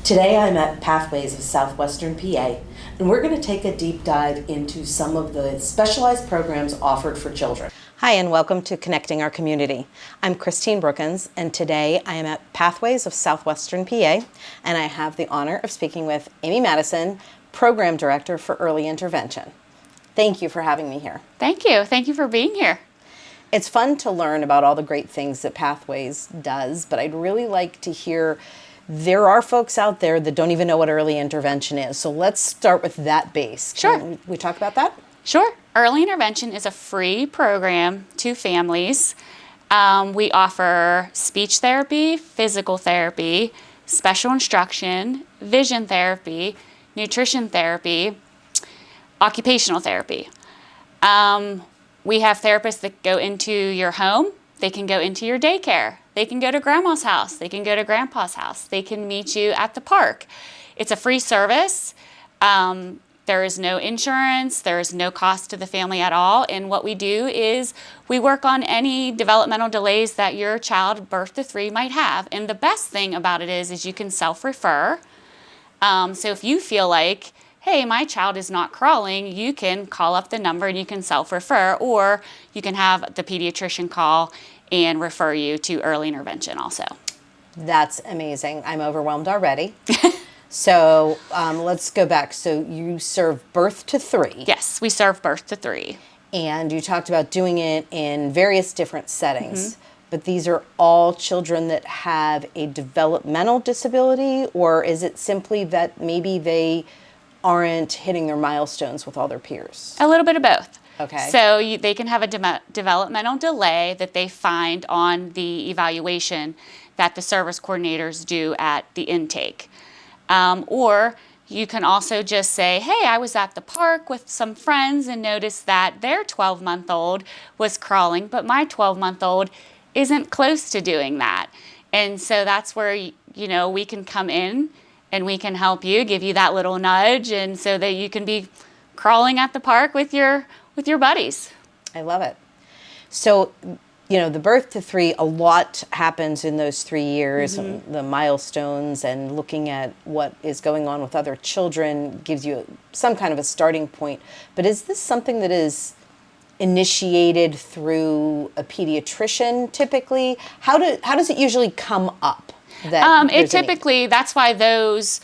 Today I'm at Pathways of Southwestern PA, and we're going to take a deep dive into some of the specialized programs offered for children. Hi, and welcome to Connecting Our Community. I'm Christine Brookins, and today I am at Pathways of Southwestern PA, and I have the honor of speaking with Amy Matteson, Program Director for Early Intervention. Thank you for having me here. Thank you. Thank you for being here. It's fun to learn about all the great things that Pathways does, but I'd really like to hear, there are folks out there that don't even know what early intervention is. So let's start with that base. Sure. Can we talk about that? Sure. Early intervention is a free program to families. We offer speech therapy, physical therapy, special instruction, vision therapy, nutrition therapy, occupational therapy. We have therapists that go into your home. They can go into your daycare. They can go to grandma's house. They can go to grandpa's house. They can meet you at the park. It's a free service. There is no insurance. There is no cost to the family at all. And what we do is we work on any developmental delays that your child birth to 3 might have. And the best thing about it is you can self-refer. So if you feel like, hey, my child is not crawling, you can call up the number and you can self-refer, or you can have the pediatrician call and refer you to early intervention also. That's amazing. I'm overwhelmed already. So let's go back. So you serve birth to 3. Yes, we serve birth to 3. And you talked about doing it in various different settings. But these are all children that have a developmental disability, or is it simply that maybe they aren't hitting their milestones with all their peers? A little bit of both. Okay. So they can have a developmental delay that they find on the evaluation that the service coordinators do at the intake. Or you can also just say, hey, I was at the park with some friends and noticed that their 12-month-old was crawling, but my 12-month-old isn't close to doing that. And so that's where, we can come in and we can help you, give you that little nudge, and so that you can be crawling at the park with your buddies. I love it. So, the birth to 3, a lot happens in those 3 years, and the milestones, and looking at what is going on with other children gives you some kind of a starting point. But is this something that is initiated through a pediatrician typically? How does it usually come up? That's why those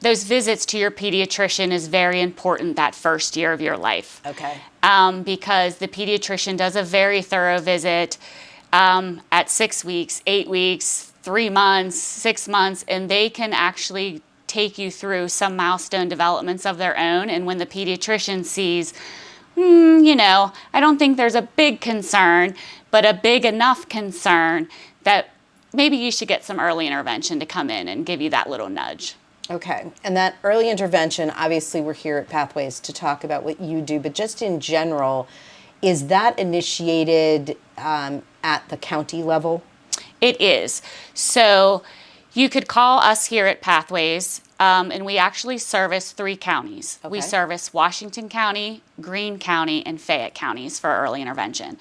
visits to your pediatrician is very important that first year of your life. Okay. Because the pediatrician does a very thorough visit at 6 weeks, 8 weeks, 3 months, 6 months, and they can actually take you through some milestone developments of their own. And when the pediatrician sees, I don't think there's a big concern, but a big enough concern that maybe you should get some early intervention to come in and give you that little nudge. Okay. And that early intervention, obviously we're here at Pathways to talk about what you do, but just in general, is that initiated at the county level? It is. So you could call us here at Pathways, and we actually service 3 counties. Okay. We service Washington County, Greene County, and Fayette counties for early intervention.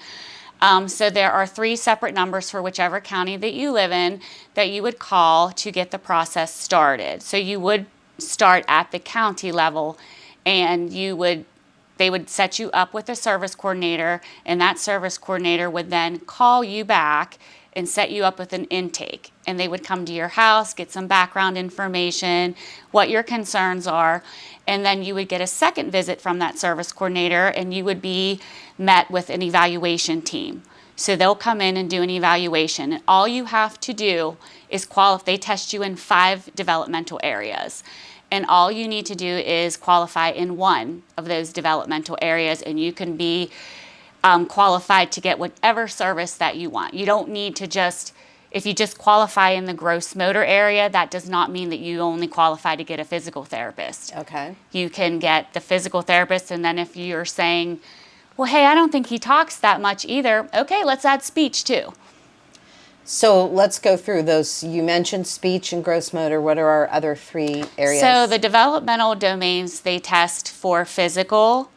So there are 3 separate numbers for whichever county that you live in that you would call to get the process started. So you would start at the county level, and they would set you up with a service coordinator, and that service coordinator would then call you back and set you up with an intake. And they would come to your house, get some background information, what your concerns are, and then you would get a second visit from that service coordinator, and you would be met with an evaluation team. So they'll come in and do an evaluation, and all you have to do is they test you in 5 developmental areas. And all you need to do is qualify in one of those developmental areas, and you can be qualified to get whatever service that you want. You don't need to if you just qualify in the gross motor area, that does not mean that you only qualify to get a physical therapist. Okay. You can get the physical therapist, and then if you're saying, well, hey, I don't think he talks that much either, okay, let's add speech too. So let's go through those. You mentioned speech and gross motor. What are our other 3 areas? So the developmental domains, they test for physical,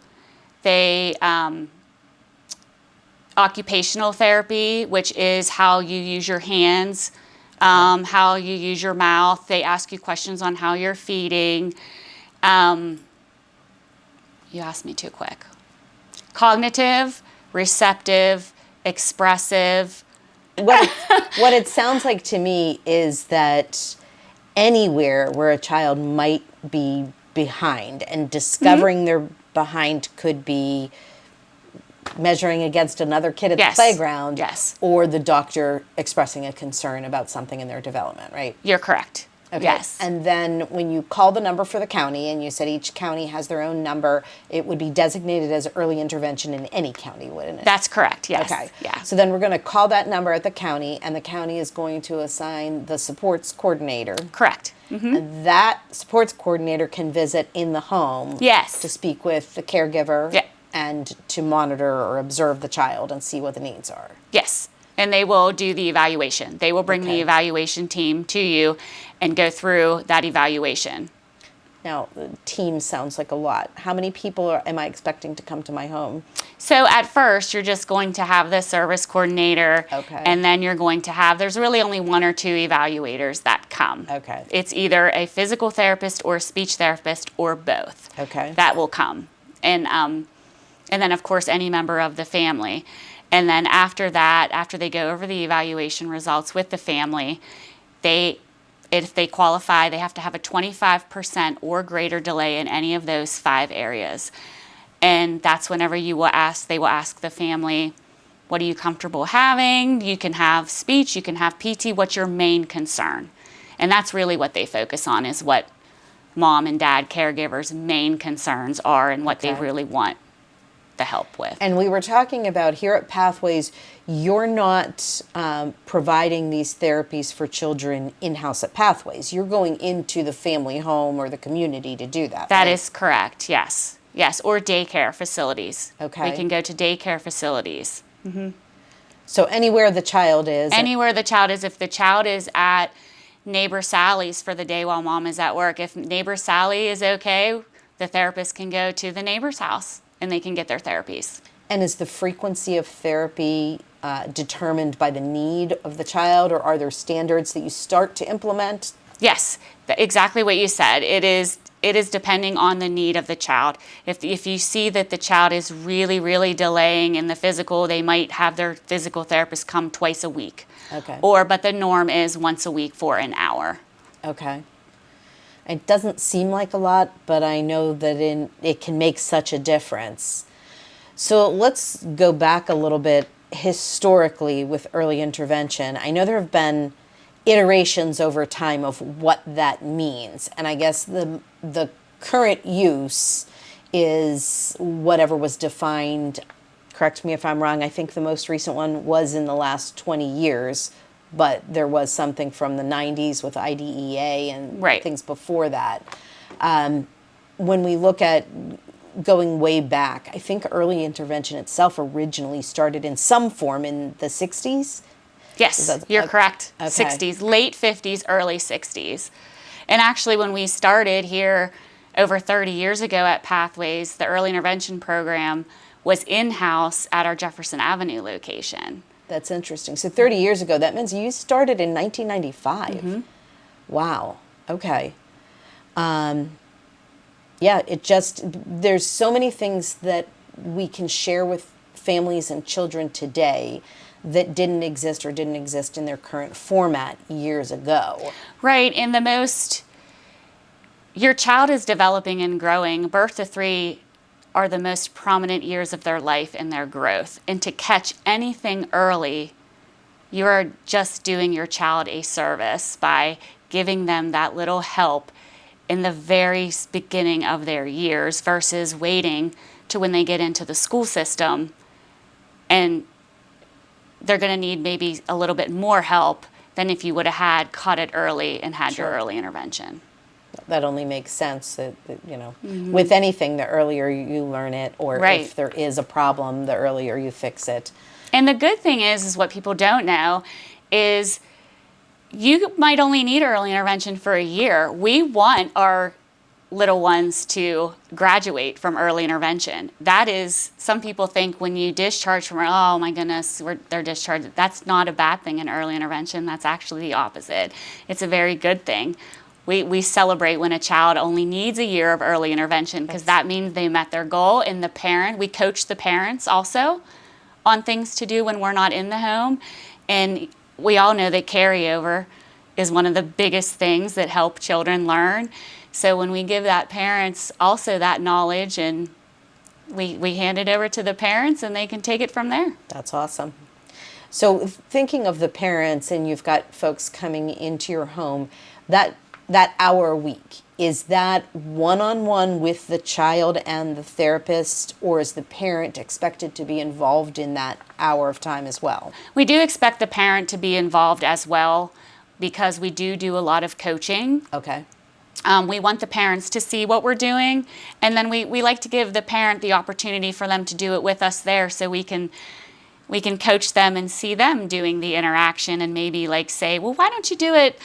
occupational therapy, which is how you use your hands how you use your mouth. They ask you questions on how you're feeding. You asked me too quick. Cognitive, receptive, expressive. What it sounds like to me is that anywhere where a child might be behind, and discovering they're behind could be measuring against another kid at the playground, or the doctor expressing a concern about something in their development, right? You're correct. Okay. Yes. And then when you call the number for the county, and you said each county has their own number, it would be designated as early intervention in any county, wouldn't it? That's correct, yes. Okay. Yeah. So then we're going to call that number at the county, and the county is going to assign the supports coordinator. Correct. And that supports coordinator can visit in the home. Yes. To speak with the caregiver. Yeah. And to monitor or observe the child and see what the needs are. Yes. And they will do the evaluation. They will bring the evaluation team to you and go through that evaluation. Now, team sounds like a lot. How many people am I expecting to come to my home? So at first, you're just going to have the service coordinator. Okay. And then you're going to have, there's really only 1 or 2 evaluators that come. Okay. It's either a physical therapist or a speech therapist or both. Okay. That will come. And then, of course, any member of the family. And then after that, after they go over the evaluation results with the family, if they qualify, they have to have a 25% or greater delay in any of those 5 areas. And that's whenever they will ask the family, what are you comfortable having? You can have speech, you can have PT, what's your main concern? And that's really what they focus on, is what mom and dad caregivers' main concerns are and what they really want the help with. And we were talking about here at Pathways, you're not providing these therapies for children in-house at Pathways. You're going into the family home or the community to do that. That is correct, yes. Yes, or daycare facilities. Okay. We can go to daycare facilities. So anywhere the child is. Anywhere the child is. If the child is at Neighbor Sally's for the day while mom is at work, if Neighbor Sally is okay, the therapist can go to the neighbor's house and they can get their therapies. And is the frequency of therapy determined by the need of the child, or are there standards that you start to implement? Yes, exactly what you said. It is depending on the need of the child. If you see that the child is really, really delaying in the physical, they might have their physical therapist come twice a week. Okay. But the norm is once a week for an hour. Okay. It doesn't seem like a lot, but I know that it can make such a difference. So let's go back a little bit historically with early intervention. I know there have been iterations over time of what that means, and I guess the current use is whatever was defined. Correct me if I'm wrong. I think the most recent one was in the last 20 years, but there was something from the 90s with IDEA and things before that. When we look at going way back, I think early intervention itself originally started in some form in the 60s. Yes, you're correct. Okay. 60s, late 50s, early 60s. And actually, when we started here over 30 years ago at Pathways, the early intervention program was in-house at our Jefferson Avenue location. That's interesting. So 30 years ago, that means you started in 1995. Wow. Okay. Yeah, there's so many things that we can share with families and children today that didn't exist in their current format years ago. Right, and your child is developing and growing. Birth to 3 are the most prominent years of their life and their growth. And to catch anything early, you are just doing your child a service by giving them that little help in the very beginning of their years versus waiting to when they get into the school system and they're going to need maybe a little bit more help than if you would have caught it early and had your early intervention. That only makes sense that with anything, the earlier you learn it, or if there is a problem, the earlier you fix it. And the good thing is what people don't know is you might only need early intervention for a year. We want our little ones to graduate from early intervention. That is, some people think when you discharge from, oh my goodness, they're discharged. That's not a bad thing in early intervention. That's actually the opposite. It's a very good thing. We celebrate when a child only needs a year of early intervention, because that means they met their goal. And we coach the parents also on things to do when we're not in the home. And we all know that carryover is one of the biggest things that help children learn. So when we give that parents also that knowledge, and we hand it over to the parents and they can take it from there. That's awesome. So thinking of the parents, and you've got folks coming into your home, that hour a week, is that one-on-one with the child and the therapist, or is the parent expected to be involved in that hour of time as well? We do expect the parent to be involved as well, because we do a lot of coaching. Okay. We want the parents to see what we're doing, and then we like to give the parent the opportunity for them to do it with us there, so we can coach them and see them doing the interaction, and maybe like say, well, why don't you do it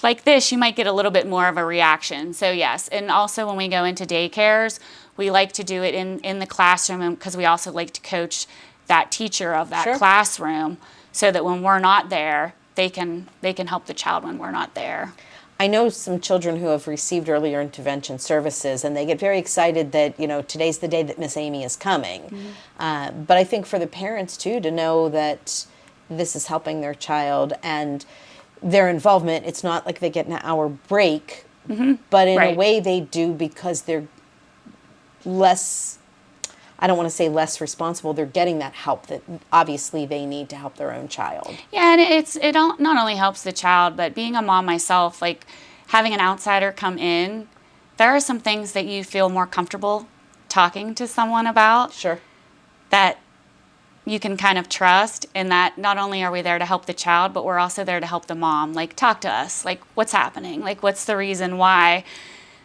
like this? You might get a little bit more of a reaction. So yes, and also when we go into daycares, we like to do it in the classroom, because we also like to coach that teacher of that Sure. classroom, so that when we're not there, they can help the child when we're not there. I know some children who have received earlier intervention services, and they get very excited that, today's the day that Miss Amy is coming. Mm-hmm. But I think for the parents, too, to know that this is helping their child and their involvement, it's not like they get an hour break, mm-hmm. but in a way they do, because they're less, I don't want to say less responsible, they're getting that help that obviously they need to help their own child. Yeah, and it not only helps the child, but being a mom myself, like having an outsider come in, there are some things that you feel more comfortable talking to someone about. Sure. That you can kind of trust, and that not only are we there to help the child, but we're also there to help the mom. Like, talk to us, like, what's happening? Like, what's the reason why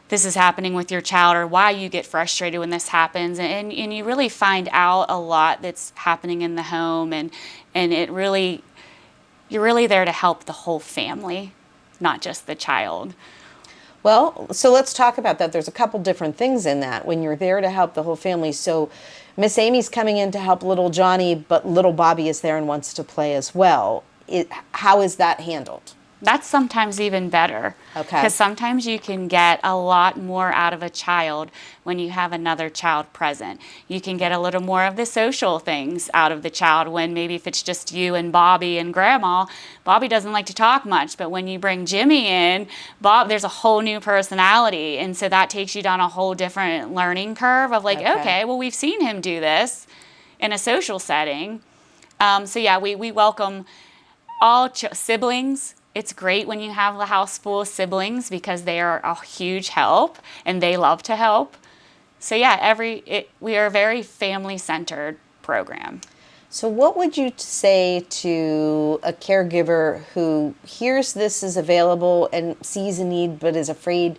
this is happening with your child, or why you get frustrated when this happens, and you really find out a lot that's happening in the home, and you're really there to help the whole family, not just the child. Well, so let's talk about that. There's a couple different things in that when you're there to help the whole family. So Miss Amy's coming in to help little Johnny, but little Bobby is there and wants to play as well. How is that handled? That's sometimes even better. Okay. Because sometimes you can get a lot more out of a child when you have another child present. You can get a little more of the social things out of the child when maybe if it's just you and Bobby and Grandma, Bobby doesn't like to talk much, but when you bring Jimmy in, there's a whole new personality, and so that takes you down a whole different learning curve of like, okay, well, we've seen him do this in a social setting. So yeah, we welcome all siblings. It's great when you have a house full of siblings, because they are a huge help and they love to help. So yeah, we are a very family-centered program. So what would you say to a caregiver who hears this is available and sees a need but is afraid,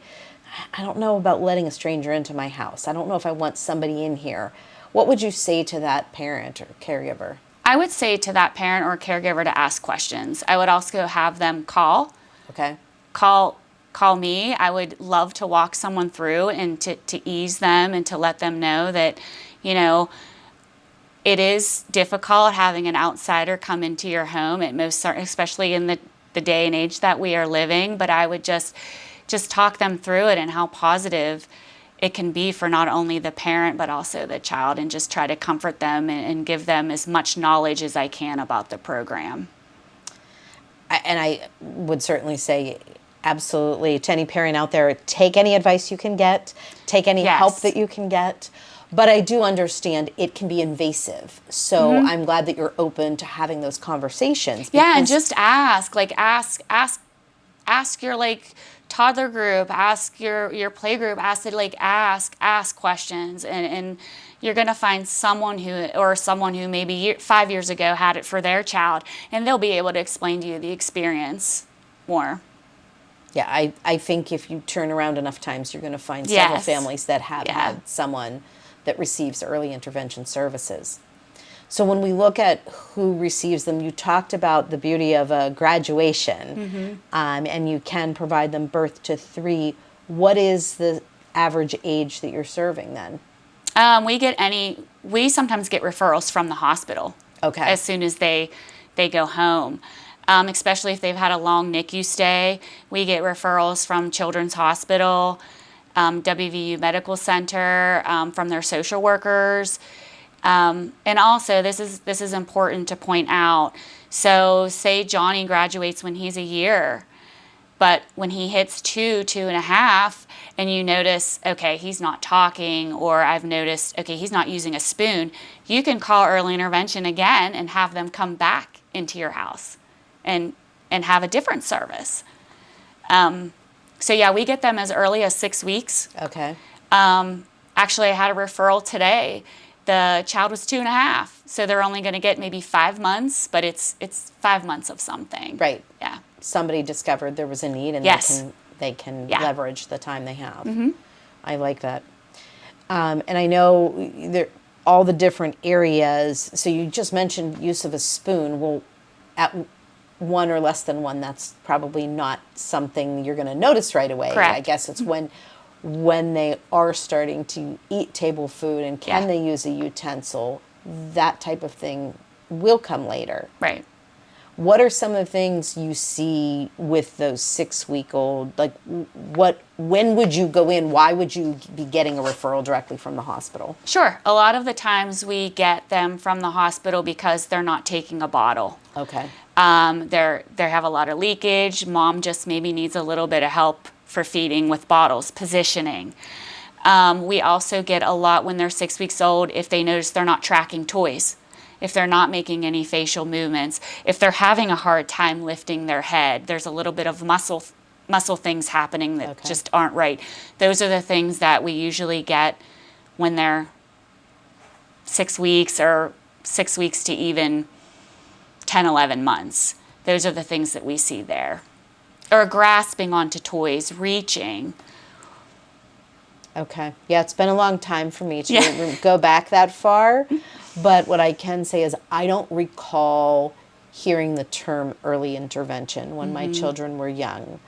I don't know about letting a stranger into my house. I don't know if I want somebody in here. What would you say to that parent or caregiver? I would say to that parent or caregiver to ask questions. I would also have them call. Okay. Call me. I would love to walk someone through and to ease them and to let them know that, it is difficult having an outsider come into your home, especially in the day and age that we are living. But I would just talk them through it and how positive it can be for not only the parent but also the child, and just try to comfort them and give them as much knowledge as I can about the program. And I would certainly say absolutely to any parent out there, take any advice you can get, take any help that you can get. But I do understand it can be invasive. So I'm glad that you're open to having those conversations. Yeah, and just ask your toddler group, ask your play group, ask questions, and you're going to find someone who maybe 5 years ago had it for their child, and they'll be able to explain to you the experience more. Yeah, I think if you turn around enough times, you're going to find several families that have had someone that receives early intervention services. So when we look at who receives them, you talked about the beauty of a graduation, and you can provide them birth to 3. What is the average age that you're serving then? We sometimes get referrals from the hospital. Okay. As soon as they go home. Especially if they've had a long NICU stay. We get referrals from Children's Hospital, WVU Medical Center, from their social workers. And also, this is important to point out. So say Johnny graduates when he's a year, but when he hits 2.5, and you notice, okay, he's not talking, or I've noticed, okay, he's not using a spoon, you can call early intervention again and have them come back into your house and have a different service. So yeah, we get them as early as 6 weeks. Okay. Actually, I had a referral today. The child was 2.5, so they're only going to get maybe 5 months, but it's 5 months of something. Right. Yeah. Somebody discovered there was a need, and Yes. they can Yeah. leverage the time they have. Mm-hmm. I like that. And I know all the different areas. So you just mentioned use of a spoon. Well, at 1 or less than 1, that's probably not something you're going to notice right away. Correct. I guess it's when they are starting to eat table food and can Yeah. they use a utensil, that type of thing will come later. Right. What are some of the things you see with those 6-week-old? Like, when would you go in? Why would you be getting a referral directly from the hospital? Sure. A lot of the times we get them from the hospital because they're not taking a bottle. Okay. They have a lot of leakage. Mom just maybe needs a little bit of help for feeding with bottles, positioning. We also get a lot when they're 6 weeks old if they notice they're not tracking toys, if they're not making any facial movements, if they're having a hard time lifting their head, there's a little bit of muscle things happening that Okay. just aren't right. Those are the things that we usually get when they're 6 weeks or 6 weeks to even 10, 11 months. Those are the things that we see there. Or grasping onto toys, reaching. Okay. Yeah, it's been a long time for me to Yeah. go back that far. But what I can say is I don't recall hearing the term early intervention when my children were young.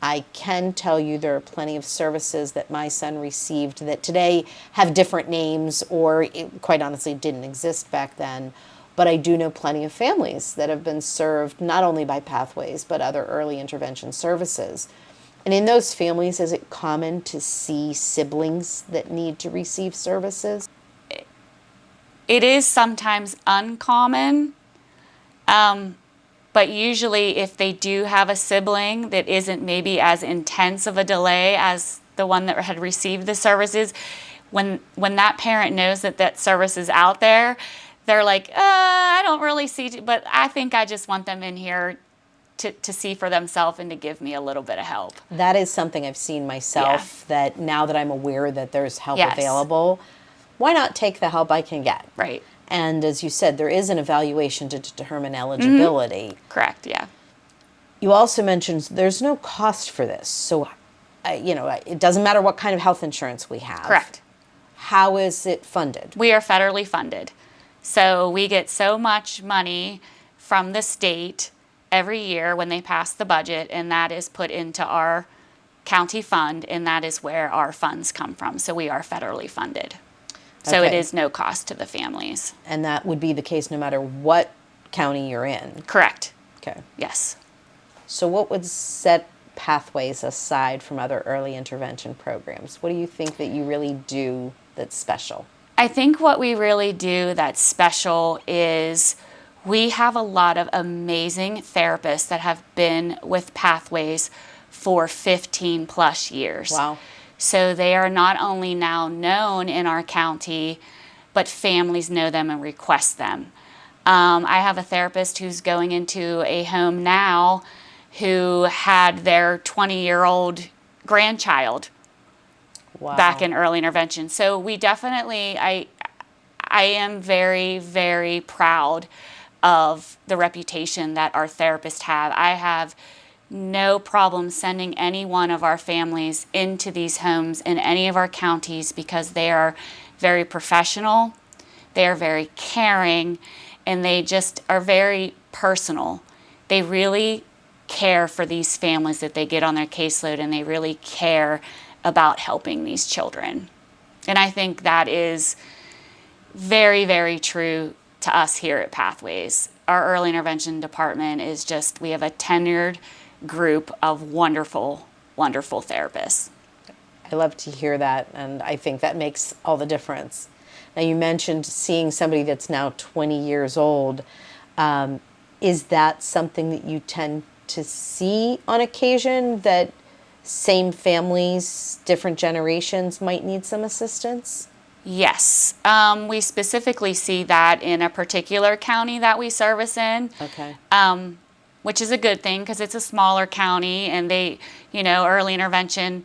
I can tell you there are plenty of services that my son received that today have different names or quite honestly didn't exist back then. But I do know plenty of families that have been served not only by Pathways but other early intervention services. And in those families, is it common to see siblings that need to receive services? It is sometimes uncommon, but usually if they do have a sibling that isn't maybe as intense of a delay as the one that had received the services, when that parent knows that service is out there, they're like, I don't really see, but I think I just want them in here to see for themselves and to give me a little bit of help. That is something I've seen myself, that now that I'm aware that there's help Yes. available, why not take the help I can get? Right. And as you said, there is an evaluation to determine eligibility. Correct, yeah. You also mentioned there's no cost for this. So, it doesn't matter what kind of health insurance we have. Correct. How is it funded? We are federally funded. So we get so much money from the state every year when they pass the budget, and that is put into our county fund, and that is where our funds come from. So we are federally funded. So it Okay. is no cost to the families. And that would be the case no matter what county you're in. Correct. Okay. Yes. So what would set Pathways aside from other early intervention programs? What do you think that you really do that's special? I think what we really do that's special is we have a lot of amazing therapists that have been with Pathways for 15 plus years. Wow. So they are not only now known in our county, but families know them and request them. I have a therapist who's going into a home now who had their 20-year-old grandchild Wow. back in early intervention. So we definitely, I am very, very proud of the reputation that our therapists have. I have no problem sending any one of our families into these homes in any of our counties because they are very professional, they are very caring, and they just are very personal. They really care for these families that they get on their caseload, and they really care about helping these children. And I think that is very, very true to us here at Pathways. Our early intervention department is just, we have a tenured group of wonderful, wonderful therapists. I love to hear that, and I think that makes all the difference. Now, you mentioned seeing somebody that's now 20 years old. Is that something that you tend to see on occasion, that same families, different generations might need some assistance? Yes. We specifically see that in a particular county that we service in. Okay. Which is a good thing because it's a smaller county, and they, early intervention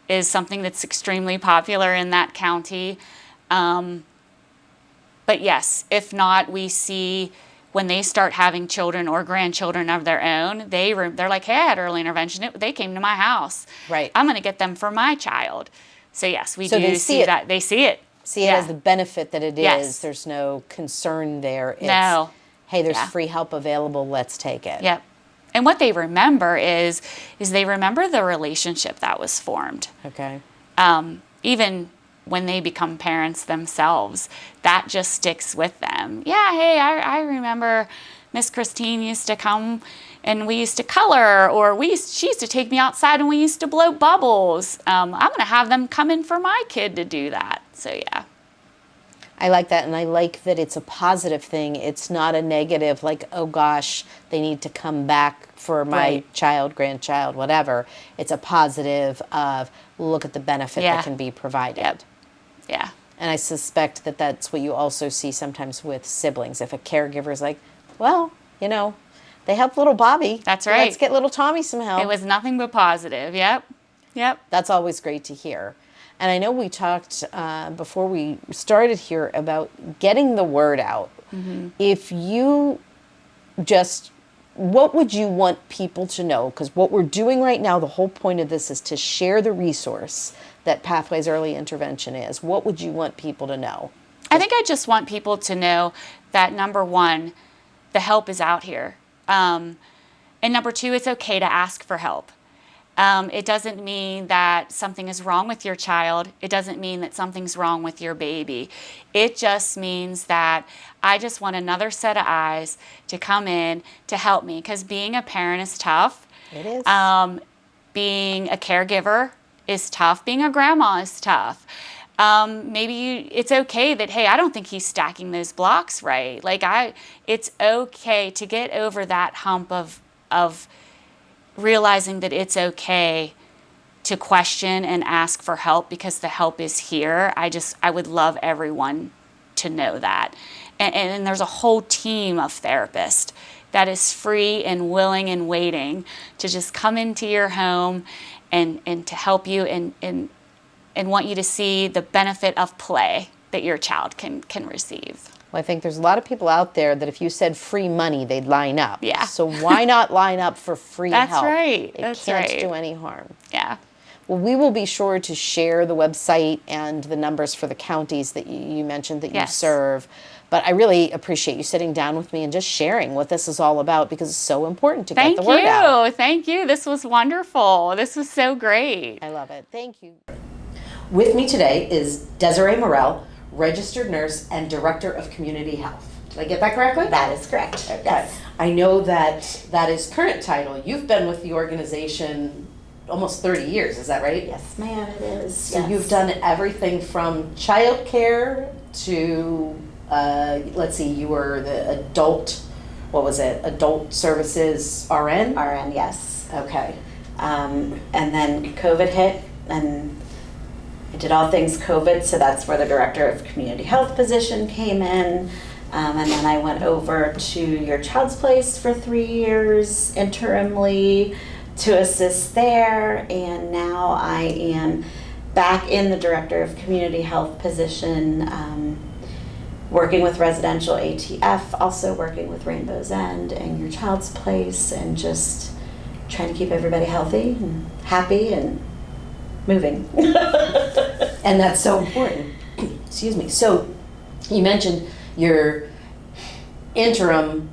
is something that's extremely popular in that county. But yes, if not, we see when they start having children or grandchildren of their own, they're like, hey, I had early intervention. They came to my house. Right. I'm going to get them for my child. So yes, we So do they see it. that. They see it. See it as the benefit that it is. Yes. There's no concern there. It's, No. hey, there's free help available. Let's take it. Yep. And what they remember is they remember the relationship that was formed. Okay. Even when they become parents themselves, that just sticks with them. Yeah, hey, I remember Miss Christine used to come and we used to color, or she used to take me outside and we used to blow bubbles. I'm going to have them come in for my kid to do that. So yeah. I like that, and I like that it's a positive thing. It's not a negative, like, oh gosh, they need to come back for my child, grandchild, whatever. It's a positive of, look at the benefit that can be provided. Yep. Yeah. And I suspect that that's what you also see sometimes with siblings. If a caregiver's like, well, they helped little Bobby. That's right. Let's get little Tommy some help. It was nothing but positive. Yep. That's always great to hear. And I know we talked before we started here about getting the word out. Mm-hmm. If you what would you want people to know? Because what we're doing right now, the whole point of this is to share the resource that Pathways Early Intervention is. What would you want people to know? I think I just want people to know that, number one, the help is out here. And number two, it's okay to ask for help. It doesn't mean that something is wrong with your child. It doesn't mean that something's wrong with your baby. It just means that I just want another set of eyes to come in to help me, because being a parent is tough. It is. Being a caregiver is tough. Being a grandma is tough. It's okay that, hey, I don't think he's stacking those blocks right. It's okay to get over that hump of realizing that it's okay to question and ask for help, because the help is here. I would love everyone to know that. And there's a whole team of therapists that is free and willing and waiting to just come into your home and to help you and want you to see the benefit of play that your child can receive. Well, I think there's a lot of people out there that if you said free money, they'd line up. Yeah. So why not line up for free help? That's right. It can't do any harm. Yeah. Well, we will be sure to share the website and the numbers for the counties that you mentioned that you serve. But I really appreciate you sitting down with me and just sharing what this is all about, because it's so important to get the word out. Thank you. This was wonderful. This was so great. I love it. Thank you. With me today is Desiree Morrell, registered nurse and director of community health. Did I get that correctly? That is correct. Okay. Yes. I know that is current title. You've been with the organization almost 30 years, is that right? Yes, ma'am, it is. So you've done everything from childcare to, you were the adult services RN? RN, yes. Okay. And then COVID hit, and I did all things COVID, so that's where the director of community health position came in. And then I went over to your child's place for 3 years interimly to assist there, and now I am back in the director of community health position, working with residential ATF, also working with Rainbow's End and your child's place, and just trying to keep everybody healthy and happy and moving. And that's so important. Excuse me. So you mentioned your interim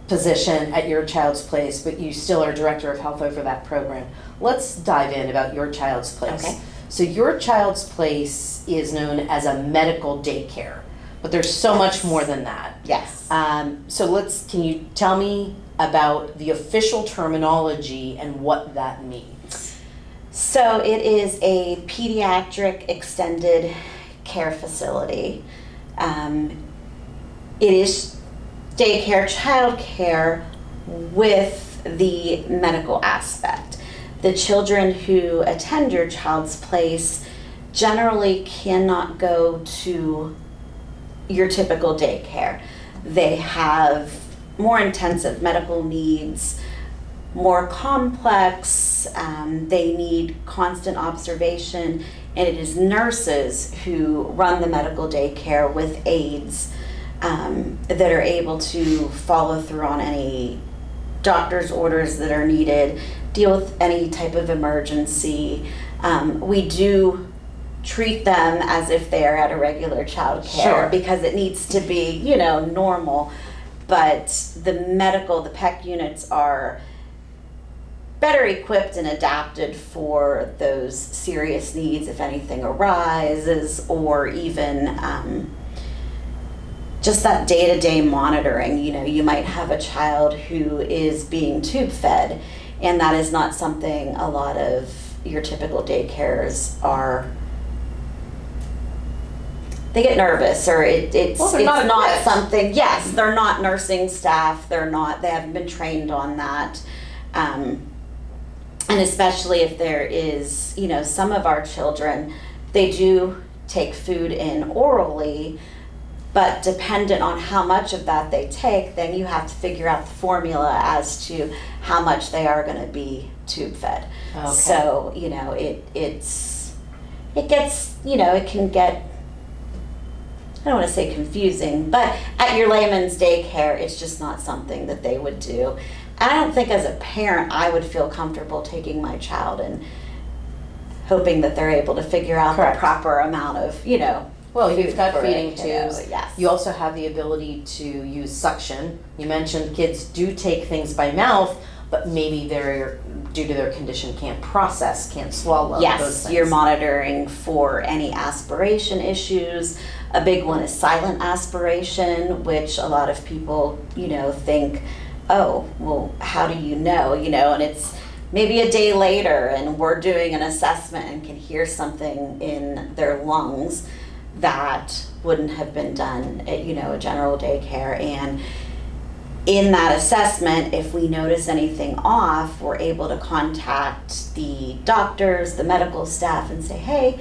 position at your child's place, but you still are director of health over that program. Let's dive in about your child's place. Okay. So your child's place is known as a medical daycare, but there's so much more than that. Yes. Can you tell me about the official terminology and what that means? So it is a pediatric extended care facility. It is daycare, childcare with the medical aspect. The children who attend your child's place generally cannot go to your typical daycare. They have more intensive medical needs, more complex, they need constant observation, and it is nurses who run the medical daycare with aides that are able to follow through on any doctor's orders that are needed, deal with any type of emergency. We do treat them as if they are at a regular child care Sure. because it needs to be, normal. But the PEC units are better equipped and adapted for those serious needs if anything arises, or even just that day-to-day monitoring. You might have a child who is being tube fed, and that is not something a lot of your typical daycares are. They get nervous, or it's not something. Yes, they're not nursing staff. They haven't been trained on that. And especially if there is, some of our children, they do take food in orally, but dependent on how much of that they take, then you have to figure out the formula as to how much they are going to be tube fed. Okay. So, it can get, I don't want to say confusing, but at your layman's daycare, it's just not something that they would do. And I don't think as a parent I would feel comfortable taking my child and hoping that they're able to figure out Correct. the proper amount of, Well, food you've got for a feeding kiddo. tubes. Yes. You also have the ability to use suction. You mentioned kids do take things by mouth, but maybe they're, due to their condition, can't process, can't swallow those Yes, things. you're monitoring for any aspiration issues. A big one is silent aspiration, which a lot of people, think, oh, well, how do you know? And it's maybe a day later and we're doing an assessment and can hear something in their lungs that wouldn't have been done at, a general daycare. And in that assessment, if we notice anything off, we're able to contact the doctors, the medical staff, and say, hey,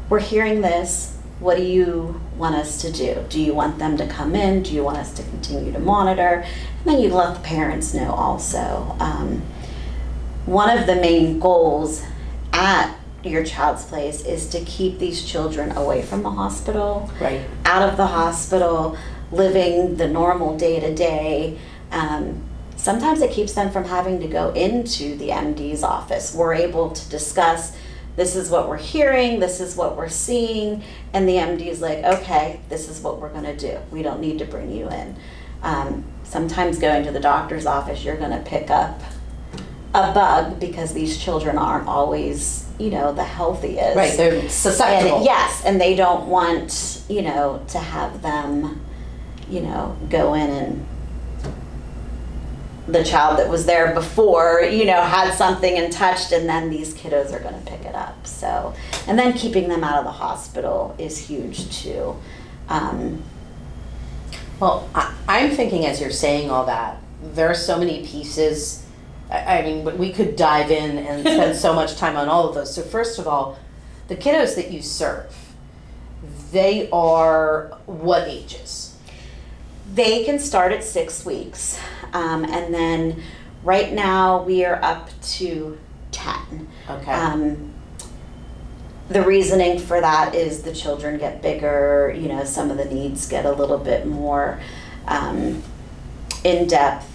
we're hearing this. What do you want us to do? Do you want them to come in? Do you want us to continue to monitor? And then you let the parents know also. One of the main goals at your child's place is to keep these children away from the hospital, Right. out of the hospital, living the normal day-to-day. Sometimes it keeps them from having to go into the MD's office. We're able to discuss, this is what we're hearing, this is what we're seeing, and the MD's like, okay, this is what we're gonna do. We don't need to bring you in. Sometimes going to the doctor's office, you're gonna pick up a bug because these children aren't always, the healthiest. Right, they're susceptible. And, yes, and they don't want, to have them, go in and the child that was there before, had something and touched, and then these kiddos are going to pick it up. So, and then keeping them out of the hospital is huge too. Well, I'm thinking as you're saying all that, there are so many pieces. I mean, we could dive in and spend so much time on all of those. So first of all, the kiddos that you serve, they are what ages? They can start at 6 weeks, and then right now we are up to 10. Okay. The reasoning for that is the children get bigger, some of the needs get a little bit more in depth.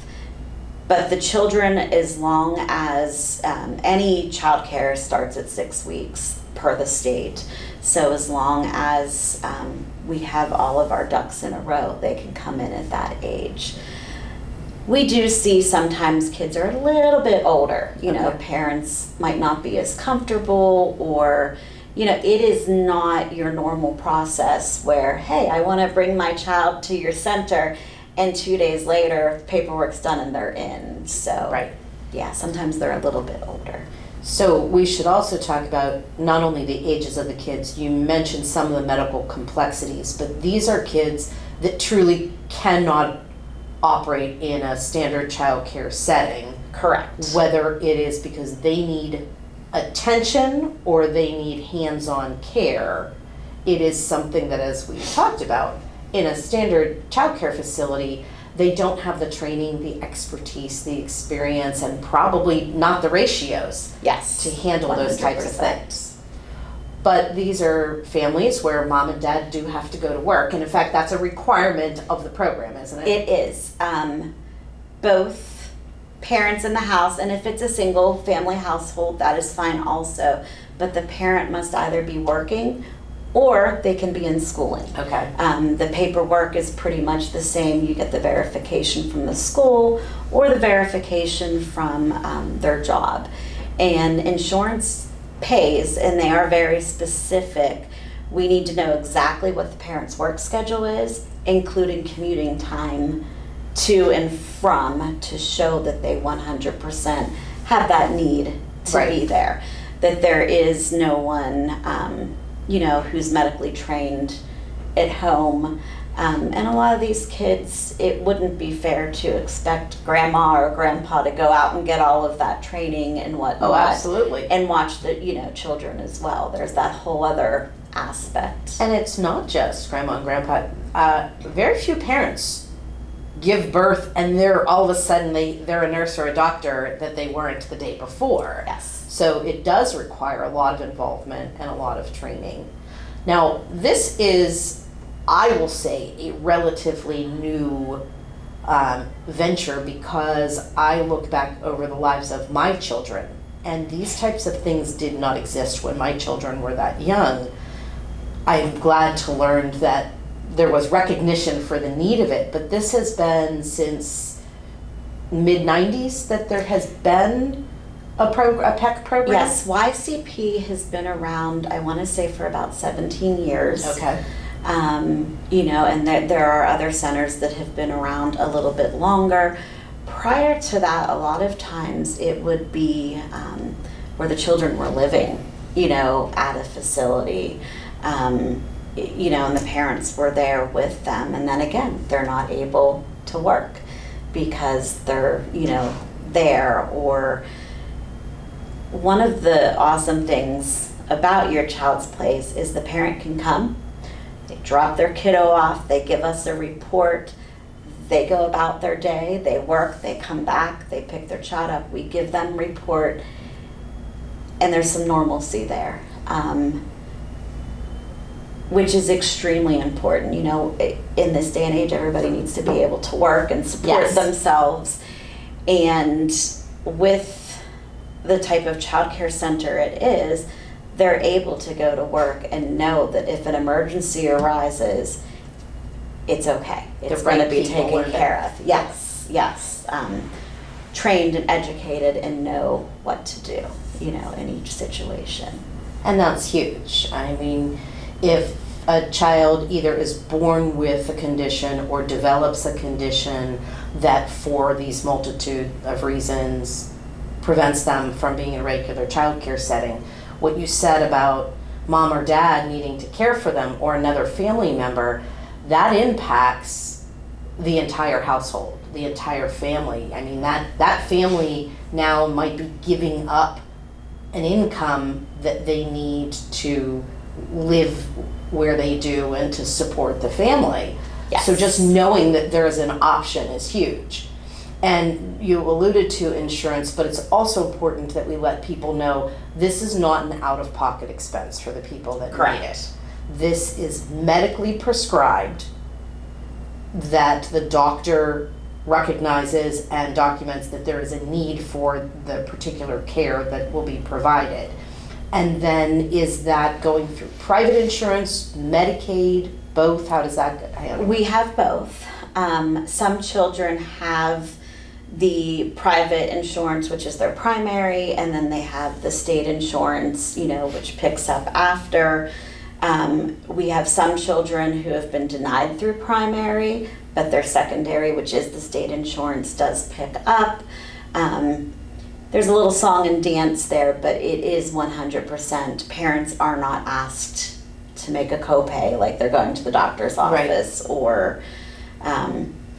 But the children, as long as any childcare starts at 6 weeks per the state, so as long as we have all of our ducks in a row, they can come in at that age. We do see sometimes kids are a little bit older, Okay. Parents might not be as comfortable, or it is not your normal process where, hey, I want to bring my child to your center, and 2 days later, paperwork's done and they're in. So, Right. yeah, sometimes they're a little bit older. So we should also talk about not only the ages of the kids, you mentioned some of the medical complexities, but these are kids that truly cannot operate in a standard child care setting. Correct. Whether it is because they need attention or they need hands-on care, it is something that, as we talked about, in a standard child care facility, they don't have the training, the expertise, the experience, and probably not the ratios Yes. to handle those types of 100%. things. But these are families where mom and dad do have to go to work, and in fact, that's a requirement of the program, isn't it? It is. Both parents in the house, and if it's a single family household, that is fine also. But the parent must either be working or they can be in schooling. Okay. The paperwork is pretty much the same. You get the verification from the school or the verification from their job. And insurance pays, and they are very specific. We need to know exactly what the parent's work schedule is, including commuting time to and from, to show that they 100% have that need to Right. be there. That there is no one who's medically trained at home. And a lot of these kids, it wouldn't be fair to expect grandma or grandpa to go out and get all of that training and whatnot. Oh, absolutely. And watch the, children as well. There's that whole other aspect. And it's not just grandma and grandpa. Very few parents give birth and they're all of a sudden they're a nurse or a doctor that they weren't the day before. Yes. So it does require a lot of involvement and a lot of training. Now, this is, I will say, a relatively new venture, because I look back over the lives of my children, and these types of things did not exist when my children were that young. I'm glad to learn that there was recognition for the need of it, but this has been since mid-90s that there has been a PEC program? Yes, YCP has been around, I want to say, for about 17 years. Okay. And there are other centers that have been around a little bit longer. Prior to that, a lot of times it would be where the children were living, at a facility, and the parents were there with them. And then again, they're not able to work because they're, there. Or one of the awesome things about your child's place is the parent can come, they drop their kiddo off, they give us a report, they go about their day, they work, they come back, they pick their child up, we give them report, and there's some normalcy there, which is extremely important. In this day and age, everybody needs to be able to work and support Yes. themselves. And with the type of child care center it is, they're able to go to work and know that if an emergency arises, it's okay. It's going to be taken care of. Yes. Trained and educated and know what to do, in each situation. And that's huge. I mean, if a child either is born with a condition or develops a condition that for these multitude of reasons prevents them from being in a regular child care setting, what you said about mom or dad needing to care for them or another family member, that impacts the entire household, the entire family. I mean, that family now might be giving up an income that they need to live where they do and to support the family. Yes. So just knowing that there is an option is huge. And you alluded to insurance, but it's also important that we let people know this is not an out-of-pocket expense for the people that Correct. need it. This is medically prescribed, that the doctor recognizes and documents that there is a need for the particular care that will be provided. And then is that going through private insurance, Medicaid, both? How does that get handled? We have both. Some children have the private insurance, which is their primary, and then they have the state insurance, which picks up after. We have some children who have been denied through primary, but their secondary, which is the state insurance, does pick up. There's a little song and dance there, but it is 100%. Parents are not asked to make a copay like they're going to the doctor's office, right. Or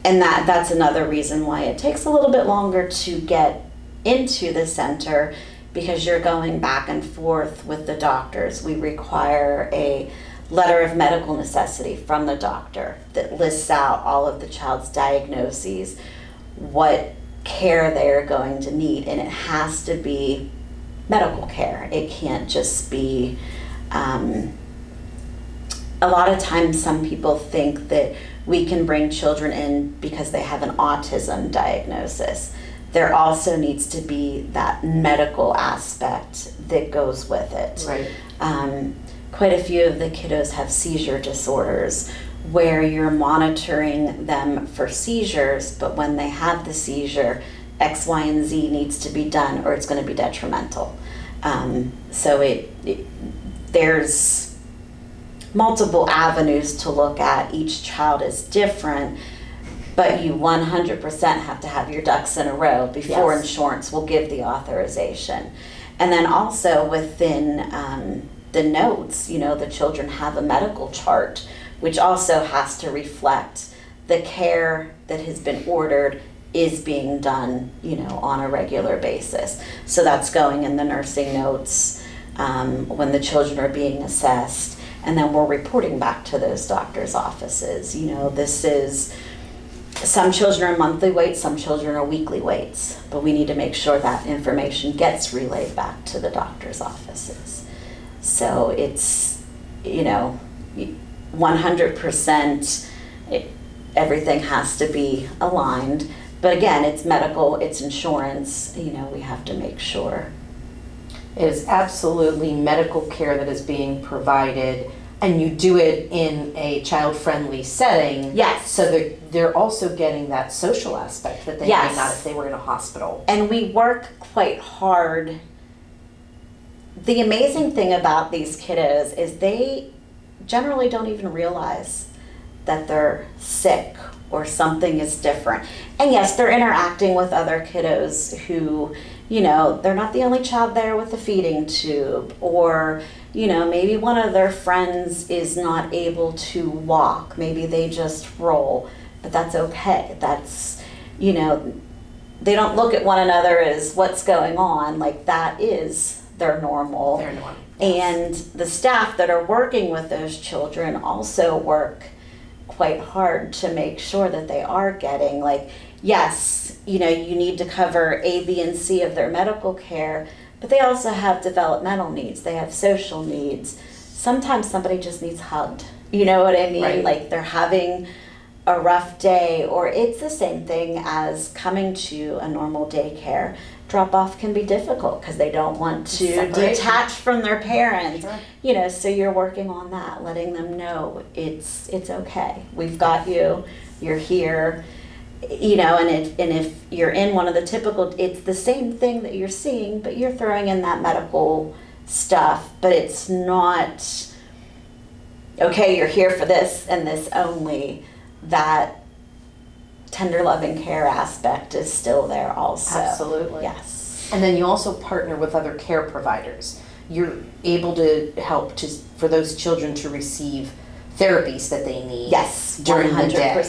and that's another reason why it takes a little bit longer to get into the center, because you're going back and forth with the doctors. We require a letter of medical necessity from the doctor that lists out all of the child's diagnoses, what care they're going to need, and it has to be medical care. It can't just be, a lot of times some people think that we can bring children in because they have an autism diagnosis. There also needs to be that medical aspect that goes with it. Right. Quite a few of the kiddos have seizure disorders where you're monitoring them for seizures, but when they have the seizure, X, Y, and Z needs to be done or it's going to be detrimental. So there's multiple avenues to look at. Each child is different, but you 100% have to have your ducks in a row before yes. Insurance will give the authorization. And then also within the notes, the children have a medical chart, which also has to reflect the care that has been ordered is being done, on a regular basis. So that's going in the nursing notes when the children are being assessed. And then we're reporting back to those doctors' offices. This is, some children are monthly weights, some children are weekly weights, but we need to make sure that information gets relayed back to the doctors' offices. So it's, 100%, everything has to be aligned. But again, it's medical, it's insurance, we have to make sure. It is absolutely medical care that is being provided, and you do it in a child-friendly setting. Yes. So they're also getting that social aspect that they yes. may not if they were in a hospital. And we work quite hard. The amazing thing about these kiddos is they generally don't even realize that they're sick or something is different. And yes, they're interacting with other kiddos who, they're not the only child there with a feeding tube, or, maybe one of their friends is not able to walk. Maybe they just roll, but that's okay. That's, they don't look at one another as what's going on. Like, that is their normal. They're normal. And the staff that are working with those children also work quite hard to make sure that they are getting, yes, you need to cover A, B, and C of their medical care, but they also have developmental needs. They have social needs. Sometimes somebody just needs hugged. You know what I mean? Right. Like, they're having a rough day, or it's the same thing as coming to a normal daycare. Drop-off can be difficult because they don't want to detach from their parents. Sure. So you're working on that, letting them know it's okay. We've got you. You're here. And if you're in one of the typical, it's the same thing that you're seeing, but you're throwing in that medical stuff. But it's not, okay, you're here for this and this only. That tender loving care aspect is still there also. Absolutely. Yes. And then you also partner with other care providers. You're able to help for those children to receive therapies that they need. Yes, during 100%. The day.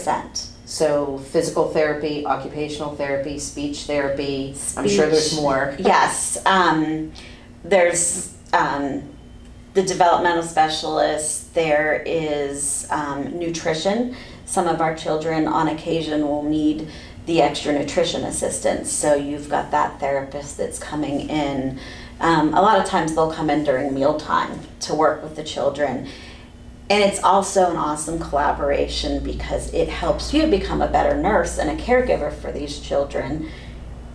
So physical therapy, occupational therapy, speech therapy. I'm sure there's more. Yes. There's the developmental specialist. There is nutrition. Some of our children on occasion will need the extra nutrition assistance. So you've got that therapist that's coming in. A lot of times they'll come in during mealtime to work with the children. And it's also an awesome collaboration because it helps you become a better nurse and a caregiver for these children.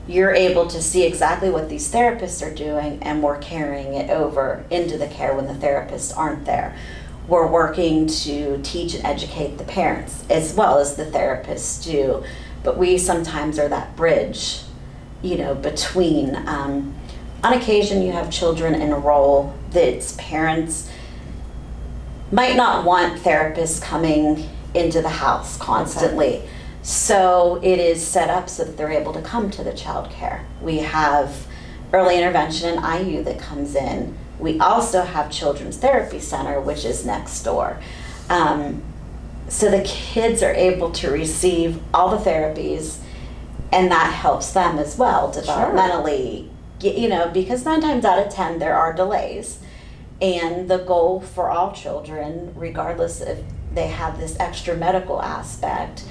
You're able to see exactly what these therapists are doing, and we're carrying it over into the care when the therapists aren't there. We're working to teach and educate the parents as well as the therapists do. but we sometimes are that bridge, between. On occasion, you have children enroll that parents might not want therapists coming into the house constantly. Okay. So it is set up so that they're able to come to the childcare. We have early intervention and IU that comes in. We also have Children's Therapy Center, which is next door. So the kids are able to receive all the therapies, and that helps them as well developmentally, because 9 times out of 10 there are delays. And the goal for all children, regardless if they have this extra medical aspect,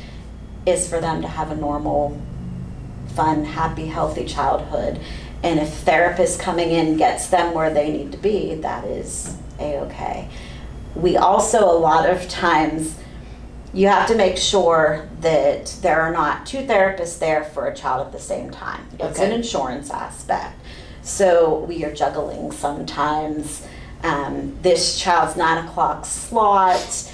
is for them to have a normal, fun, happy, healthy childhood. And if therapist coming in gets them where they need to be, that is A-okay. We also, a lot of times, you have to make sure that there are not 2 therapists there for a child at the same time. It's an insurance aspect. So we are juggling sometimes. This child's 9 o'clock slot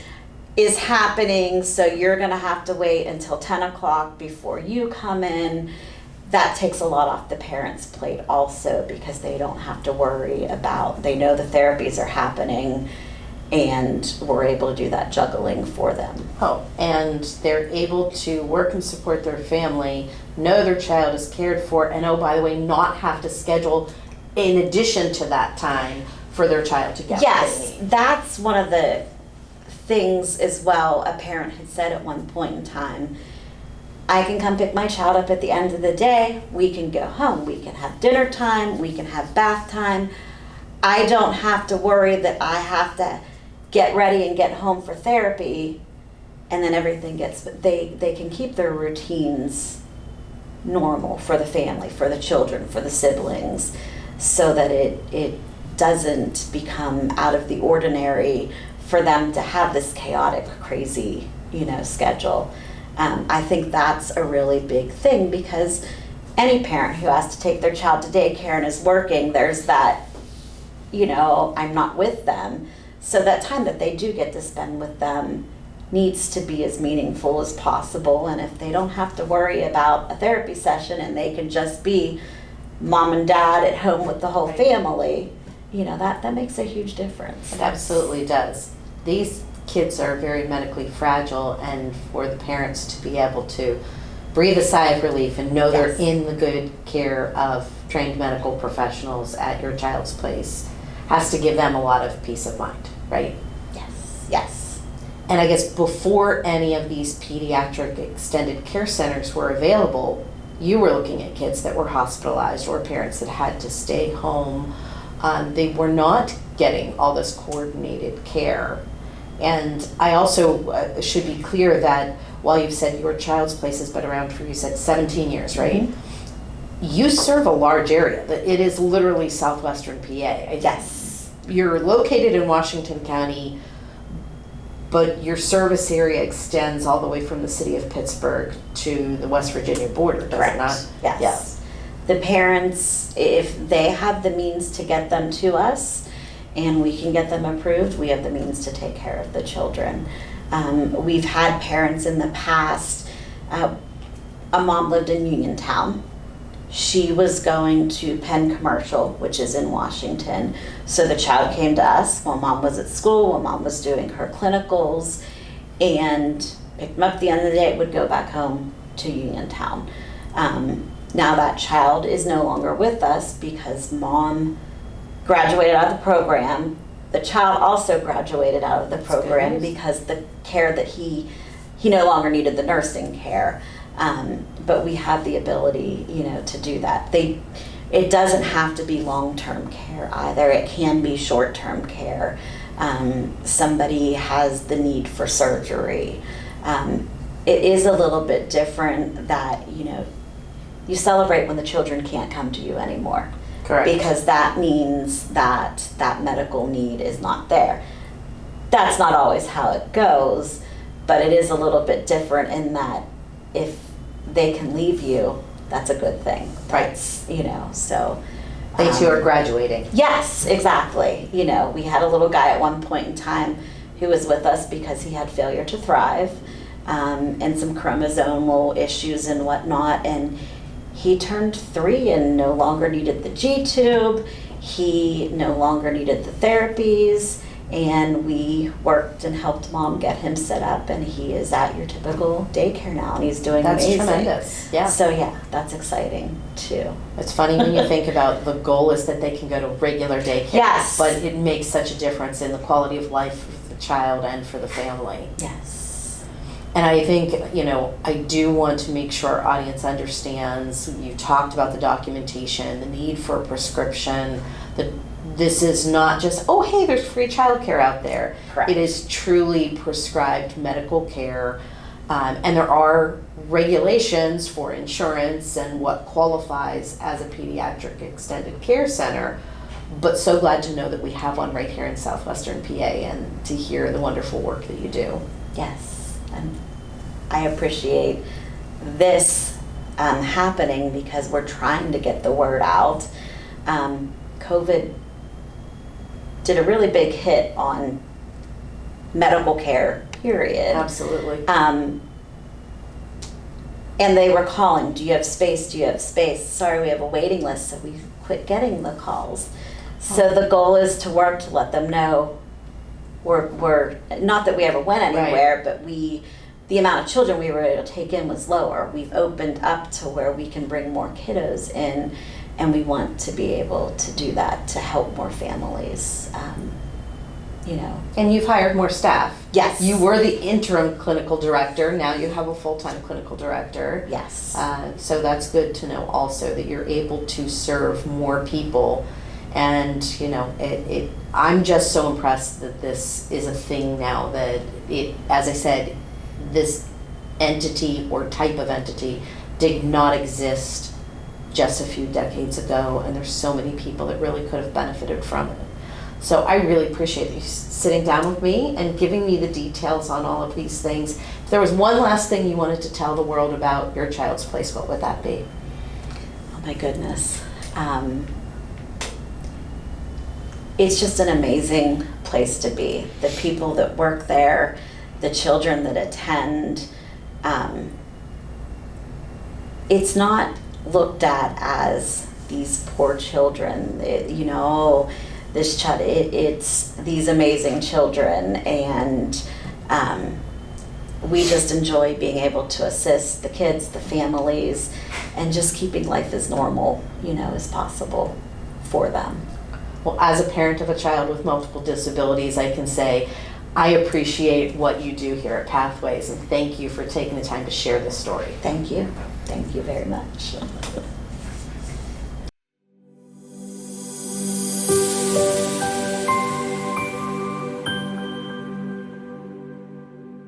is happening, so you're gonna have to wait until 10 o'clock before you come in. That takes a lot off the parents' plate also, because they don't have to worry about, they know the therapies are happening, and we're able to do that juggling for them. Oh, and they're able to work and support their family, know their child is cared for, and oh, by the way, not have to schedule in addition to that time for their child to get Yes, what they need. that's one of the things as well. A parent had said at one point in time, I can come pick my child up at the end of the day, we can go home, we can have dinner time, we can have bath time. I don't have to worry that I have to get ready and get home for therapy, and then everything gets, they can keep their routines normal for the family, for the children, for the siblings, so that it doesn't become out of the ordinary for them to have this chaotic, crazy, schedule. I think that's a really big thing, because any parent who has to take their child to daycare and is working, there's that, I'm not with them. So that time that they do get to spend with them needs to be as meaningful as possible. And if they don't have to worry about a therapy session and they can just be mom and dad at home with the whole family, that makes a huge difference. It absolutely does. These kids are very medically fragile, and for the parents to be able to breathe a sigh of relief and know they're in the good care of trained medical professionals at your child's place has to give them a lot of peace of mind, right? Yes. And I guess before any of these pediatric extended care centers were available, you were looking at kids that were hospitalized or parents that had to stay home. They were not getting all this coordinated care. And I also should be clear that while you've said your child's place has been around for, you said 17 years, right? Mm-hmm. You serve a large area. It is literally southwestern PA. Yes. You're located in Washington County, but your service area extends all the way from the city of Pittsburgh to the West Virginia border, does Correct. it not? Yes. Yes. The parents, if they have the means to get them to us and we can get them approved, we have the means to take care of the children. We've had parents in the past, a mom lived in Uniontown. She was going to Penn Commercial, which is in Washington. So the child came to us while mom was at school, while mom was doing her clinicals, and picked them up at the end of the day, would go back home to Uniontown. Now that child is no longer with us because mom graduated out of the program. The child also graduated out of the program because the care that he no longer needed the nursing care. But we have the ability, to do that. It doesn't have to be long-term care either. It can be short-term care. Somebody has the need for surgery. It is a little bit different that, you celebrate when the children can't come to you anymore. Correct. Because that means that medical need is not there. That's not always how it goes, but it is a little bit different in that if they can leave you, that's a good thing. That's, so. They too are graduating. Yes, exactly. We had a little guy at one point in time who was with us because he had failure to thrive. and some chromosomal issues and whatnot. And he turned 3 and no longer needed the G-tube. He no longer needed the therapies. And we worked and helped Mom get him set up, and he is at your typical daycare now, and he's doing amazing. That's tremendous. Yeah. So yeah, that's exciting too. It's funny when you think about the goal is that they can go to regular daycare. Yes. But it makes such a difference in the quality of life for the child and for the family. Yes. And I think, you know, I do want to make sure our audience understands, you talked about the documentation, the need for a prescription, this is not just, oh, hey, there's free childcare out there. Correct. It is truly prescribed medical care. And there are regulations for insurance and what qualifies as a pediatric extended care center. But so glad to know that we have one right here in Southwestern PA and to hear the wonderful work that you do. Yes. And I appreciate this happening because we're trying to get the word out. COVID did a really big hit on medical care, period. Absolutely. And they were calling, do you have space, do you have space? Sorry, we have a waiting list, so we quit getting the calls. So the goal is to work to let them know we're not that we ever went anywhere, Right. but the amount of children we were able to take in was lower. We've opened up to where we can bring more kiddos in, and we want to be able to do that to help more families, you know. And you've hired more staff. Yes. You were the interim clinical director. Now you have a full-time clinical director. Yes. So that's good to know also that you're able to serve more people. And, you know, I'm just so impressed that this is a thing now that as I said, this entity or type of entity did not exist just a few decades ago, and there's so many people that really could have benefited from it. So I really appreciate you sitting down with me and giving me the details on all of these things. If there was one last thing you wanted to tell the world about your child's place, what would that be? Oh my goodness. It's just an amazing place to be. The people that work there, the children that attend, it's not looked at as these poor children, this child, it's these amazing children, and we just enjoy being able to assist the kids, the families, and just keeping life as normal, as possible for them. Well, as a parent of a child with multiple disabilities, I can say I appreciate what you do here at Pathways, and thank you for taking the time to share this story. Thank you. Thank you very much.